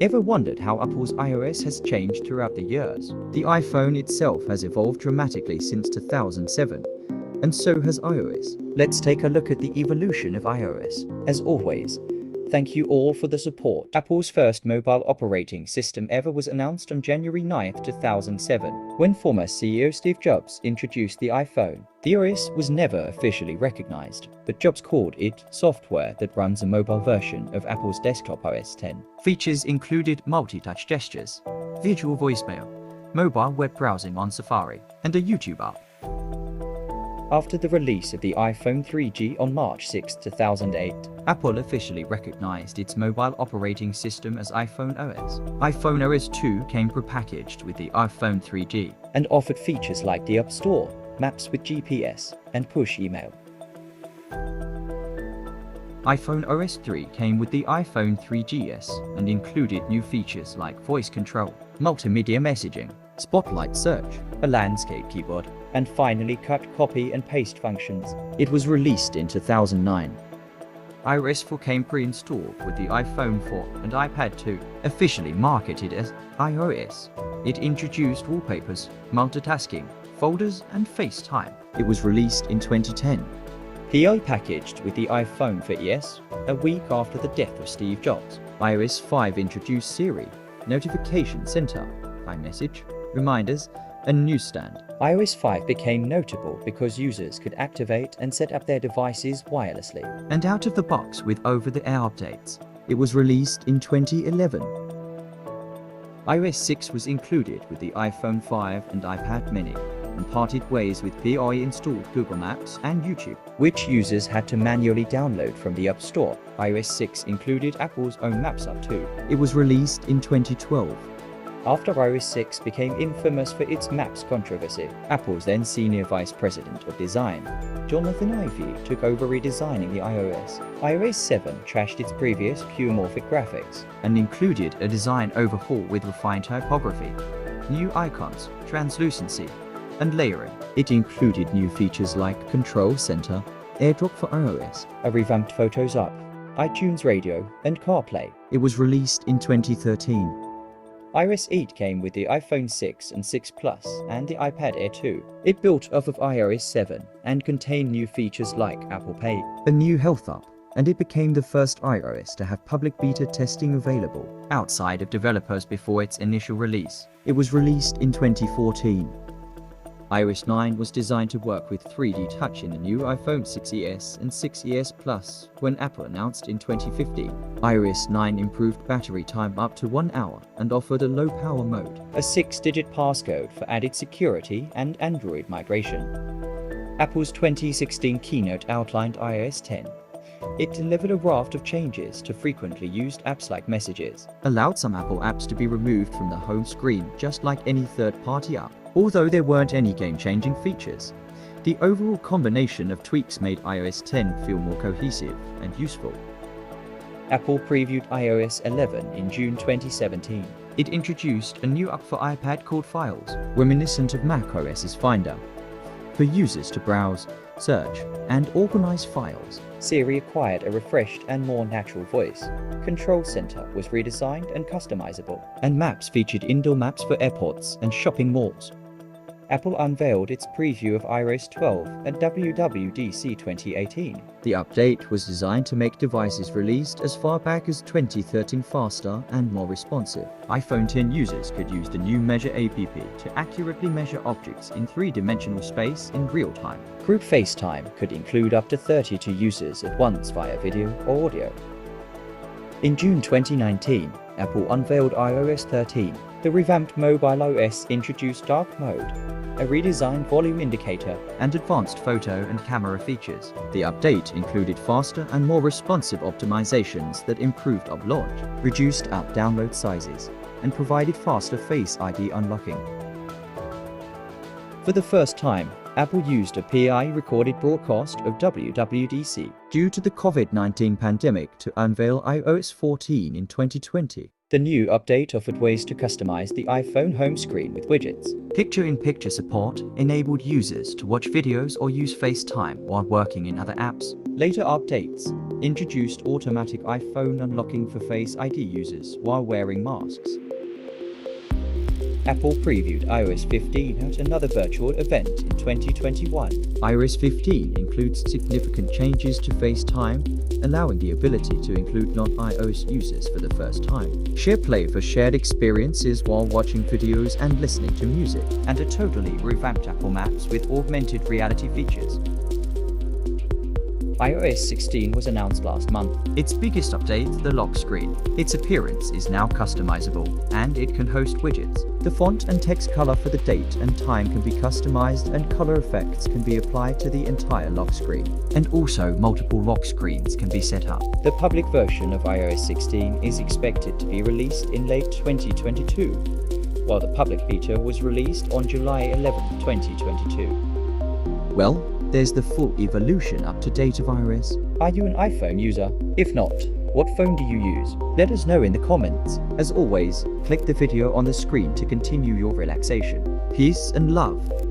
Ever wondered how Apple's iOS has changed throughout the years? The iPhone itself has evolved dramatically since 2007, and so has iOS. Let's take a look at the evolution of iOS. As always, thank you all for the support. Apple's first mobile operating system ever was announced on January 9, 2007, when former CEO Steve Jobs introduced the iPhone. The OS was never officially recognized, but Jobs called it software that runs a mobile version of Apple's desktop OS X. Features included multi-touch gestures, visual voicemail, mobile web browsing on Safari, and a YouTube app. After the release of the iPhone 3G on March 6, 2008, Apple officially recognized its mobile operating system as iPhone OS. iPhone OS 2 came prepackaged with the iPhone 3G and offered features like the App Store, maps with GPS, and push email. iPhone OS 3 came with the iPhone 3GS and included new features like voice control, multimedia messaging, spotlight search, a landscape keyboard, and finally cut, copy, and paste functions. It was released in 2009. iOS 4 came pre-installed with the iPhone 4 and iPad 2, officially marketed as iOS. It introduced wallpapers, multitasking, folders, and FaceTime. It was released in 2010. PI packaged with the iPhone 4S a week after the death of Steve Jobs. iOS 5 introduced Siri, Notification Center, iMessage, reminders, and newsstand. iOS 5 became notable because users could activate and set up their devices wirelessly and out of the box with over-the-air updates. It was released in 2011. iOS 6 was included with the iPhone 5 and iPad mini and parted ways with pre-installed Google Maps and YouTube, which users had to manually download from the App Store. iOS 6 included Apple's own Maps app too. It was released in 2012. After iOS 6 became infamous for its Maps controversy, Apple's then Senior Vice President of Design, Jonathan Ive, took over redesigning the iOS. iOS 7 trashed its previous skeuomorphic graphics and included a design overhaul with refined typography, new icons, translucency, and layering. It included new features like Control Center, AirDrop for iOS, a revamped Photos app, iTunes Radio, and CarPlay. It was released in 2013. iOS 8 came with the iPhone 6 and 6 Plus and the iPad Air 2. It built off of iOS 7 and contained new features like Apple Pay, a new health app, and it became the first iOS to have public beta testing available outside of developers before its initial release. It was released in 2014. iOS 9 was designed to work with 3D Touch in the new iPhone 6es and 6es Plus when Apple announced in 2015. iOS 9 improved battery time up to 1 hour and offered a low power mode, a 6-digit passcode for added security, and Android migration. Apple's 2016 keynote outlined iOS 10. It delivered a raft of changes to frequently used apps like Messages, allowed some Apple apps to be removed from the home screen just like any third-party app, although there weren't any game-changing features. The overall combination of tweaks made iOS 10 feel more cohesive and useful. Apple previewed iOS 11 in June 2017. It introduced a new app for iPad called Files, reminiscent of macOS's Finder, for users to browse, search, and organize files. Siri acquired a refreshed and more natural voice. Control Center was redesigned and customizable, and Maps featured indoor maps for airports and shopping malls. Apple unveiled its preview of iOS 12 at WWDC 2018. The update was designed to make devices released as far back as 2013 faster and more responsive. iPhone X users could use the new Measure app to accurately measure objects in three-dimensional space in real time. Group FaceTime could include up to 32 users at once via video or audio. In June 2019, Apple unveiled iOS 13. The revamped mobile OS introduced dark mode, a redesigned volume indicator, and advanced photo and camera features. The update included faster and more responsive optimizations that improved app launch, reduced app download sizes, and provided faster Face ID unlocking. For the first time, Apple used a PI-recorded broadcast of WWDC due to the COVID-19 pandemic to unveil iOS 14 in 2020. The new update offered ways to customize the iPhone home screen with widgets. Picture-in-picture support enabled users to watch videos or use FaceTime while working in other apps. Later updates introduced automatic iPhone unlocking for Face ID users while wearing masks. Apple previewed iOS 15 at another virtual event in 2021. iOS 15 includes significant changes to FaceTime, allowing the ability to include non-iOS users for the first time. SharePlay for shared experiences while watching videos and listening to music, and a totally revamped Apple Maps with augmented reality features. iOS 16 was announced last month. Its biggest update, the lock screen. Its appearance is now customizable, and it can host widgets. The font and text color for the date and time can be customized, and color effects can be applied to the entire lock screen. And also, multiple lock screens can be set up. The public version of iOS 16 is expected to be released in late 2022, while the public beta was released on July 11, 2022. Well, there's the full evolution up to date of iOS. Are you an iPhone user? If not, what phone do you use? Let us know in the comments. As always, click the video on the screen to continue your relaxation. Peace and love.